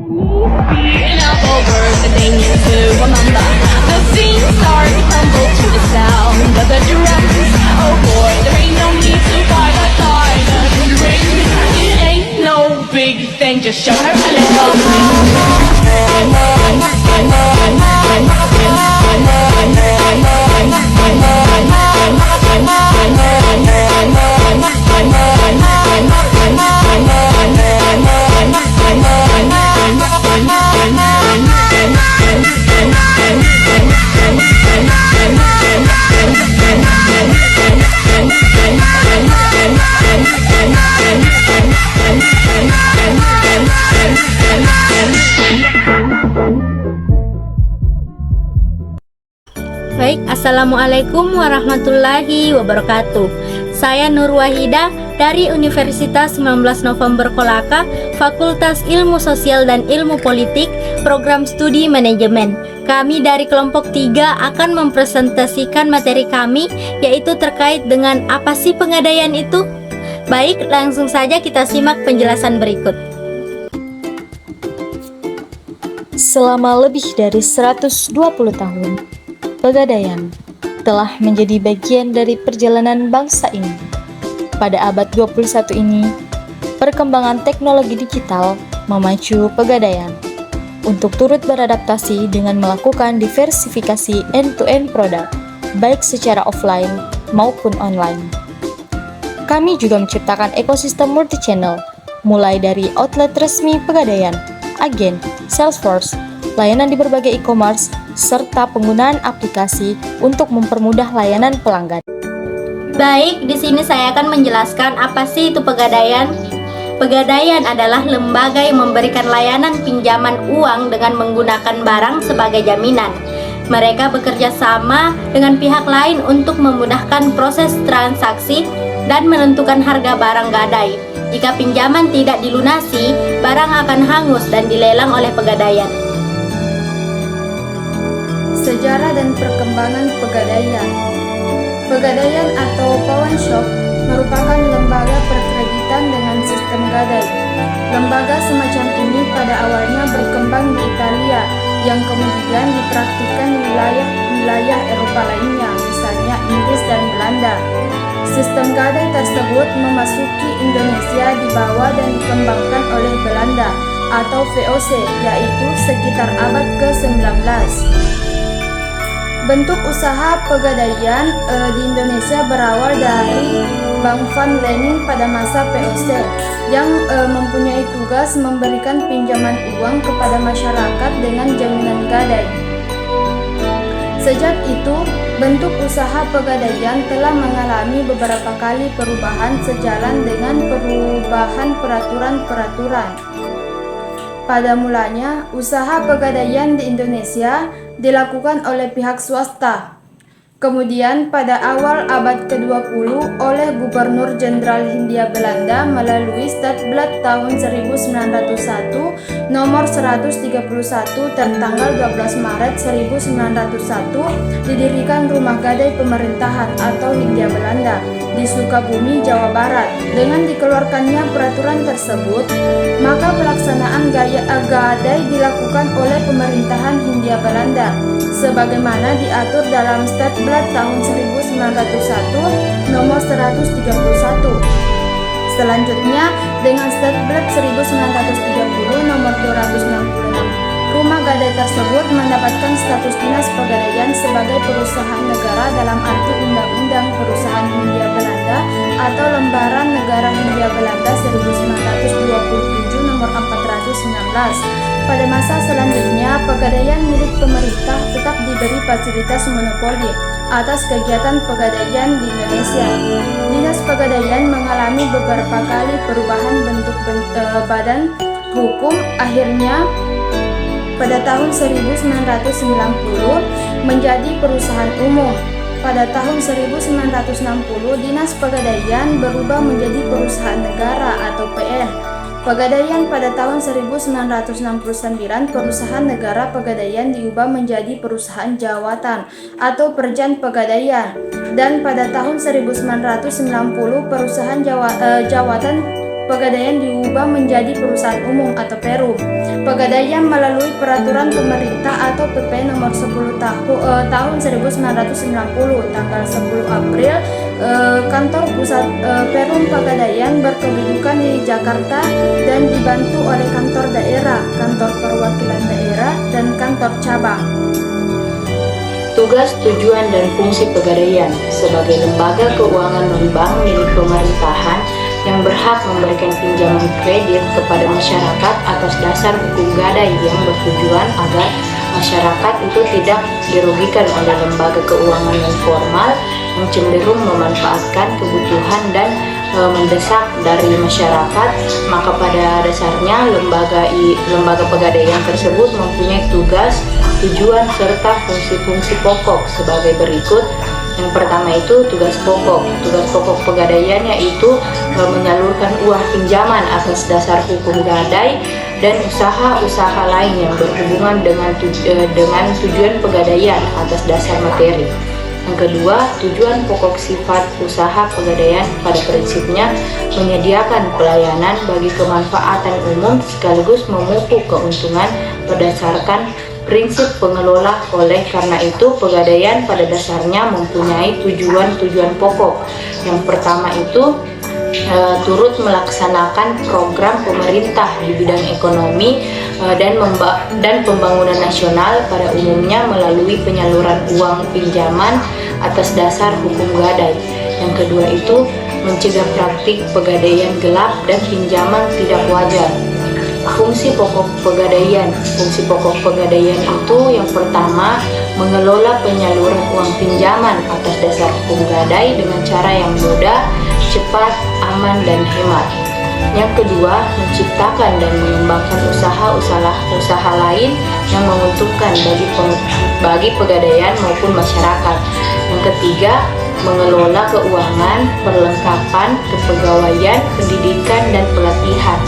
Beating up over the thing to remember. The scene starts to crumble to the sound of the drums. Oh boy, there ain't no need to fight the silent ring. It ain't no big thing, just show her a little Baik, Assalamualaikum warahmatullahi wabarakatuh. Saya Nur Wahida dari Universitas 19 November Kolaka, Fakultas Ilmu Sosial dan Ilmu Politik, Program Studi Manajemen. Kami dari kelompok 3 akan mempresentasikan materi kami, yaitu terkait dengan apa sih pegadaian itu? Baik, langsung saja kita simak penjelasan berikut. Selama lebih dari 120 tahun, Pegadaian telah menjadi bagian dari perjalanan bangsa ini. Pada abad 21 ini, perkembangan teknologi digital memacu Pegadaian untuk turut beradaptasi dengan melakukan diversifikasi end-to-end produk, baik secara offline maupun online. Kami juga menciptakan ekosistem multi-channel, mulai dari outlet resmi Pegadaian, agen, Salesforce, layanan di berbagai e-commerce, serta penggunaan aplikasi untuk mempermudah layanan pelanggan. Baik, di sini saya akan menjelaskan apa sih itu Pegadaian. Pegadaian adalah lembaga yang memberikan layanan pinjaman uang dengan menggunakan barang sebagai jaminan. Mereka bekerja sama dengan pihak lain untuk memudahkan proses transaksi dan menentukan harga barang gadai. Jika pinjaman tidak dilunasi, barang akan hangus dan dilelang oleh Pegadaian. Sejarah dan perkembangan Pegadaian. Pegadaian atau pawn shop merupakan lembaga perkreditan dengan sistem gadai. Lembaga semacam ini pada awalnya berkembang di Italia, yang kemudian dipraktikkan di wilayah Eropa lainnya, misalnya Inggris dan Belanda. Sistem gadai tersebut memasuki Indonesia dibawa dan dikembangkan oleh Belanda atau VOC, yaitu sekitar abad ke-19. Bentuk usaha Pegadaian di Indonesia berawal dari Bank Van Lening pada masa VOC yang mempunyai tugas memberikan pinjaman uang kepada masyarakat dengan jaminan gadai. Sejak itu, bentuk usaha Pegadaian telah mengalami beberapa kali perubahan sejalan dengan perubahan peraturan-peraturan. Pada mulanya, usaha Pegadaian di Indonesia dilakukan oleh pihak swasta. Kemudian pada awal abad ke-20 oleh Gubernur Jenderal Hindia Belanda melalui Statblad tahun 1901 nomor 131 tertanggal 12 Maret 1901 didirikan Rumah Gadai Pemerintahan atau Hindia Belanda di Sukabumi, Jawa Barat. Dengan dikeluarkannya peraturan tersebut, maka pelaksanaan gadai dilakukan oleh pemerintahan Hindia Belanda sebagaimana diatur dalam Statblad tahun 1901 nomor 131. Selanjutnya, dengan Statblad 1930 nomor 266, Rumah Gadai tersebut mendapatkan status dinas Pegadaian sebagai perusahaan negara dalam arti Undang-Undang Perusahaan Hindia Belanda atau Lembaran Negara Hindia Belanda 1927 nomor 419. Pada masa selanjutnya, Pegadaian milik pemerintah tetap diberi fasilitas monopoli atas kegiatan Pegadaian di Indonesia. Dinas Pegadaian mengalami beberapa kali perubahan bentuk badan hukum, akhirnya pada tahun 1990 menjadi perusahaan umum. Pada tahun 1960, Dinas Pegadaian berubah menjadi perusahaan negara atau PN. Pegadaian pada tahun 1969, perusahaan negara Pegadaian diubah menjadi perusahaan jawatan atau Perjan Pegadaian. Dan pada tahun 1990, perusahaan jawatan Pegadaian diubah menjadi perusahaan umum atau Perum. Pegadaian melalui peraturan pemerintah atau PP nomor 10 tahun 1990 tanggal 10 April kantor pusat Perum Pegadaian berkedudukan di Jakarta dan dibantu oleh kantor daerah, kantor perwakilan daerah, dan kantor cabang. Tugas, tujuan, dan fungsi Pegadaian sebagai lembaga keuangan non-bank milik pemerintahan yang berhak memberikan pinjaman kredit kepada masyarakat atas dasar hukum gadai yang bertujuan agar masyarakat itu tidak dirugikan oleh lembaga keuangan non-formal yang cenderung memanfaatkan kebutuhan dan mendesak dari masyarakat. Maka pada dasarnya lembaga pegadaian tersebut mempunyai tugas, tujuan, serta fungsi-fungsi pokok sebagai berikut. Yang pertama itu tugas pokok. Tugas pokok pegadaian yaitu menyalurkan uang pinjaman atas dasar hukum gadai dan usaha-usaha lain yang berhubungan dengan tujuan pegadaian atas dasar materi. Yang kedua, tujuan pokok sifat usaha pegadaian pada prinsipnya menyediakan pelayanan bagi kemanfaatan umum sekaligus memupuk keuntungan berdasarkan prinsip pengelola. Oleh karena itu, pegadaian pada dasarnya mempunyai tujuan-tujuan pokok. Yang pertama itu turut melaksanakan program pemerintah di bidang ekonomi dan pembangunan nasional pada umumnya melalui penyaluran uang pinjaman atas dasar hukum gadai. Yang kedua itu mencegah praktik pegadaian gelap dan pinjaman tidak wajar. Fungsi pokok pegadaian. Fungsi pokok pegadaian itu yang pertama mengelola penyaluran uang pinjaman atas dasar hukum gadai dengan cara yang mudah, cepat, aman, dan hemat. Yang kedua, menciptakan dan mengembangkan usaha lain yang menguntungkan bagi pegadaian maupun masyarakat. Yang ketiga, mengelola keuangan, perlengkapan, kepegawaian, pendidikan, dan pelatihan.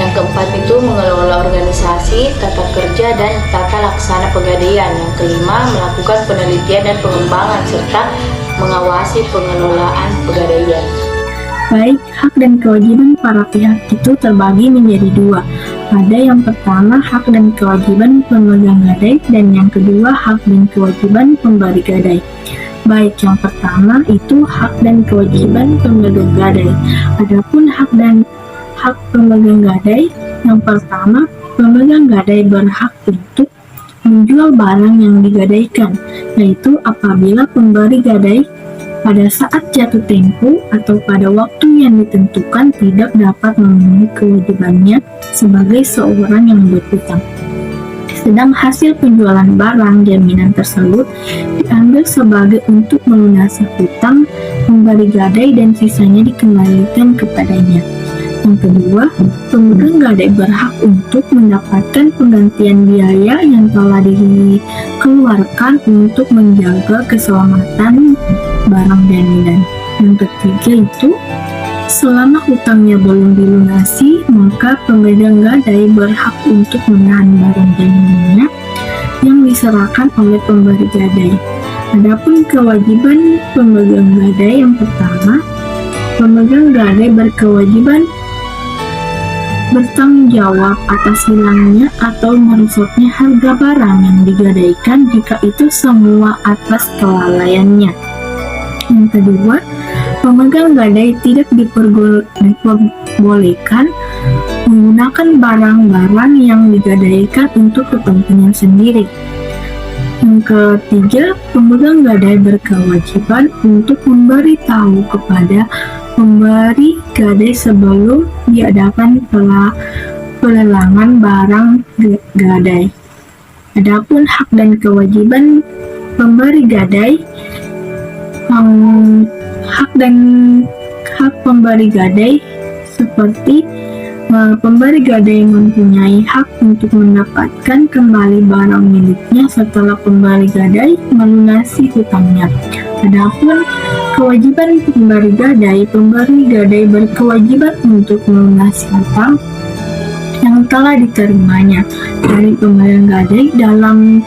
Yang keempat itu mengelola organisasi, tata kerja, dan tata laksana pegadaian. Yang kelima, melakukan penelitian dan pengembangan serta mengawasi pengelolaan pegadaian. Baik, hak dan kewajiban para pihak itu terbagi menjadi dua. Ada yang pertama hak dan kewajiban pemegang gadai dan yang kedua hak dan kewajiban pemberi gadai. Baik, yang pertama itu hak dan kewajiban pemegang gadai. Adapun hak pemegang gadai, yang pertama pemegang gadai berhak untuk menjual barang yang digadaikan, yaitu apabila pemberi gadai pada saat jatuh tempo atau pada waktu yang ditentukan tidak dapat memenuhi kewajibannya sebagai seorang yang berhutang. Sedang hasil penjualan barang jaminan tersebut diambil sebagai untuk melunasi hutang pemberi gadai dan sisanya dikembalikan kepadanya. Yang kedua, pemegang gadai berhak untuk mendapatkan penggantian biaya yang telah dikeluarkan untuk menjaga keselamatan barang jaminan. Yang ketiga itu, selama hutangnya belum dilunasi, maka pemegang gadai berhak untuk menahan barang jaminannya yang diserahkan oleh pemberi gadai. Adapun kewajiban pemegang gadai, yang pertama, pemegang gadai berkewajiban bertanggung jawab atas hilangnya atau merusaknya harga barang yang digadaikan jika itu semua atas kelalaiannya. Yang kedua, pemegang gadai tidak diperbolehkan menggunakan barang-barang yang digadaikan untuk kepentingan sendiri. Yang ketiga, pemegang gadai berkewajiban untuk memberitahu kepada pemberi gadai sebelum diadakan pelelangan barang gadai. Adapun hak dan kewajiban pemberi gadai, hak pemberi gadai seperti pemberi gadai mempunyai hak untuk mendapatkan kembali barang miliknya setelah pemberi gadai melunasi hutangnya. Adapun kewajiban pemberi gadai berkewajiban untuk melunasi hutang yang telah diterimanya dari pemegang gadai dalam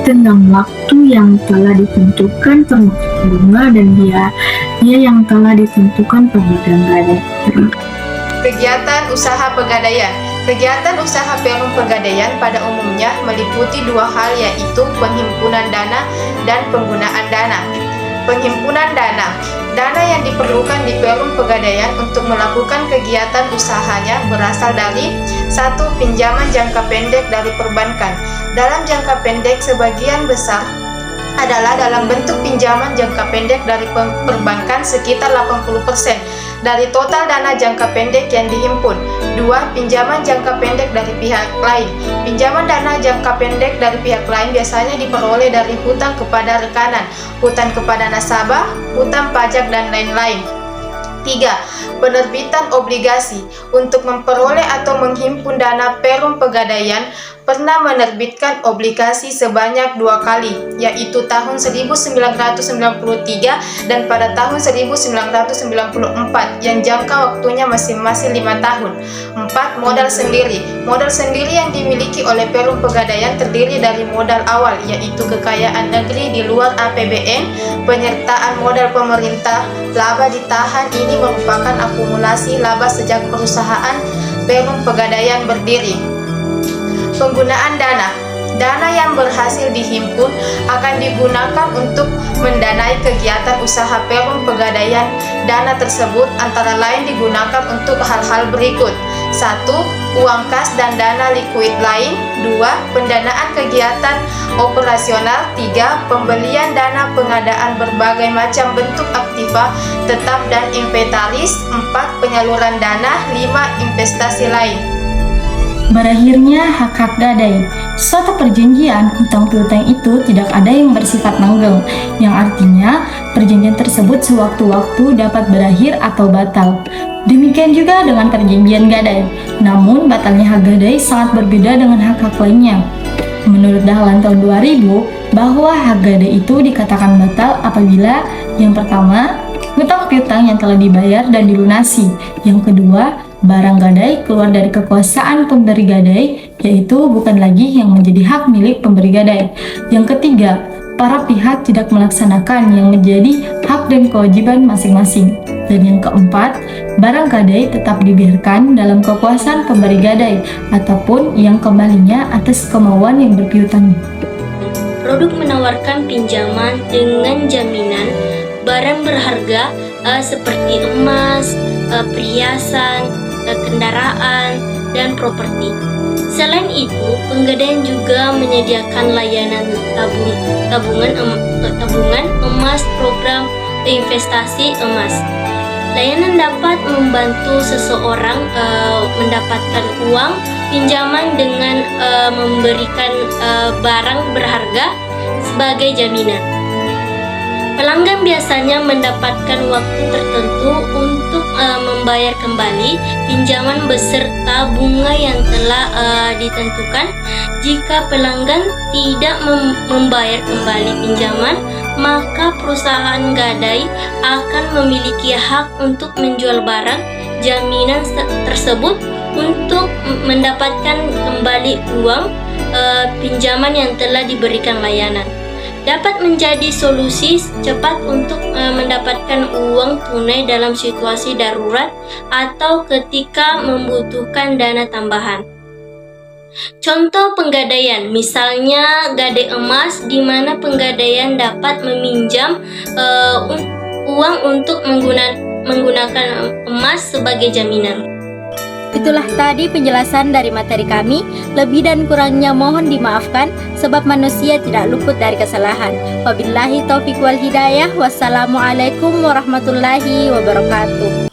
tenggang waktu yang telah ditentukan termasuk bunga dan biaya yang telah ditentukan pemegang gadai. Kegiatan usaha pegadaian. Kegiatan usaha Perum Pegadaian pada umumnya meliputi dua hal, yaitu penghimpunan dana dan penggunaan dana. Penghimpunan dana. Dana yang diperlukan di Perum Pegadaian untuk melakukan kegiatan usahanya berasal dari 1. Pinjaman jangka pendek dari perbankan. Dalam jangka pendek sebagian besar adalah dalam bentuk pinjaman jangka pendek dari perbankan sekitar 80% dari total dana jangka pendek yang dihimpun. 2. Pinjaman jangka pendek dari pihak lain. Pinjaman dana jangka pendek dari pihak lain biasanya diperoleh dari hutang kepada rekanan, hutang kepada nasabah, hutang pajak, dan lain-lain. 3. Penerbitan obligasi. Untuk memperoleh atau menghimpun dana Perum Pegadaian pernah menerbitkan obligasi sebanyak 2 kali, yaitu tahun 1993 dan pada tahun 1994 yang jangka waktunya masing-masing 5 tahun. 4. Modal sendiri. Modal sendiri yang dimiliki oleh Perum Pegadaian terdiri dari modal awal, yaitu kekayaan negeri di luar APBN, penyertaan modal pemerintah, laba ditahan. Ini merupakan akumulasi laba sejak perusahaan Perum Pegadaian berdiri. Penggunaan dana. Dana yang berhasil dihimpun akan digunakan untuk mendanai kegiatan usaha Perum Pegadaian. Dana tersebut antara lain digunakan untuk hal-hal berikut. 1. Uang kas dan dana likuid lain. 2. Pendanaan kegiatan operasional. 3. Pembelian dana pengadaan berbagai macam bentuk aktiva tetap dan inventaris. 4. Penyaluran dana. 5. Investasi lain. Berakhirnya hak-hak gadai. Suatu perjanjian hutang piutang itu tidak ada yang bersifat langgeng, yang artinya perjanjian tersebut sewaktu-waktu dapat berakhir atau batal. Demikian juga dengan perjanjian gadai. Namun batalnya hak gadai sangat berbeda dengan hak-hak lainnya. Menurut Dahlan tahun 2000, bahwa hak gadai itu dikatakan batal apabila yang pertama, hutang piutang yang telah dibayar dan dilunasi. Yang kedua, barang gadai keluar dari kekuasaan pemberi gadai, yaitu bukan lagi yang menjadi hak milik pemberi gadai. Yang ketiga, para pihak tidak melaksanakan yang menjadi hak dan kewajiban masing-masing. Dan yang keempat, barang gadai tetap dibiarkan dalam kekuasaan pemberi gadai ataupun yang kembalinya atas kemauan yang berpiutang. Produk menawarkan pinjaman dengan jaminan barang berharga seperti emas, perhiasan, kendaraan, dan properti. Selain itu, Pegadaian juga menyediakan layanan tabungan emas, program investasi emas. Layanan dapat membantu seseorang mendapatkan uang pinjaman dengan memberikan barang berharga sebagai jaminan. Pelanggan biasanya mendapatkan waktu tertentu untuk membayar kembali pinjaman beserta bunga yang telah ditentukan. Jika pelanggan tidak membayar kembali pinjaman, maka perusahaan gadai akan memiliki hak untuk menjual barang jaminan tersebut untuk mendapatkan kembali uang pinjaman yang telah diberikan layanan. Dapat menjadi solusi cepat untuk mendapatkan uang tunai dalam situasi darurat atau ketika membutuhkan dana tambahan. Contoh penggadaian, misalnya gadai emas, di mana penggadaian dapat meminjam uang untuk menggunakan emas sebagai jaminan. Itulah tadi penjelasan dari materi kami. Lebih dan kurangnya mohon dimaafkan, sebab manusia tidak luput dari kesalahan. Wabillahi taufiq wal hidayah. Wassalamualaikum warahmatullahi wabarakatuh.